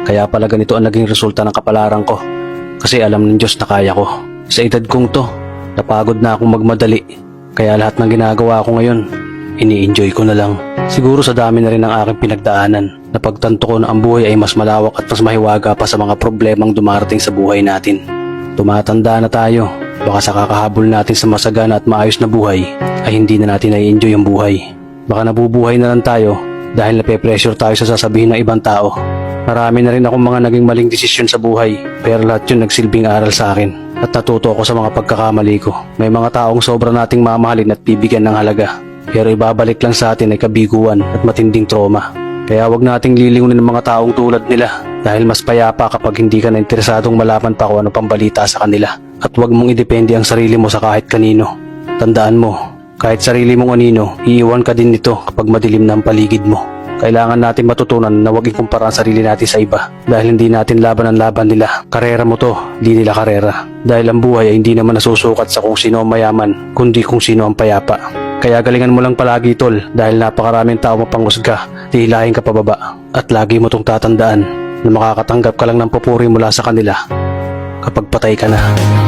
Kaya pala ganito ang naging resulta ng kapalaran ko. Kasi alam ng Diyos na kaya ko. Sa edad kong to, napagod na akong magmadali. Kaya lahat ng ginagawa ko ngayon, ini-enjoy ko na lang. Siguro sa dami na rin ng aking pinagdaanan, napagtanto ko na ang buhay ay mas malawak at mas mahiwaga pa sa mga problemang dumarating sa buhay natin. Tumatanda na tayo, baka sa kakahabol natin sa masagana at maayos na buhay, ay hindi na natin nai-enjoy ang buhay. Baka nabubuhay na lang tayo dahil nape-pressure tayo sa sasabihin ng ibang tao. Marami na rin akong mga naging maling desisyon sa buhay, pero lahat yun nagsilbing aral sa akin at natuto ako sa mga pagkakamali ko. May mga taong sobra nating mamahalin at bibigyan ng halaga, pero ibabalik lang sa atin ay kabiguan at matinding trauma. Kaya wag nating lilingunin ng mga taong tulad nila dahil mas payapa kapag hindi ka na interesadong malaman pa kung ano pang balita sa kanila. At wag mong idepende ang sarili mo sa kahit kanino. Tandaan mo, kahit sarili mong anino, iiwan ka din nito kapag madilim na ang paligid mo. Kailangan natin matutunan na huwag ikumpara ang sarili natin sa iba dahil hindi natin laban ang laban nila. Karera mo to, di nila karera. Dahil ang buhay ay hindi naman nasusukat sa kung sino ang mayaman, kundi kung sino ang payapa. Kaya galingan mo lang palagi tol dahil napakaraming tao mapanghusga, dihilahin ka pababa. At lagi mo tong tatandaan na makakatanggap ka lang ng papuri mula sa kanila kapag patay ka na.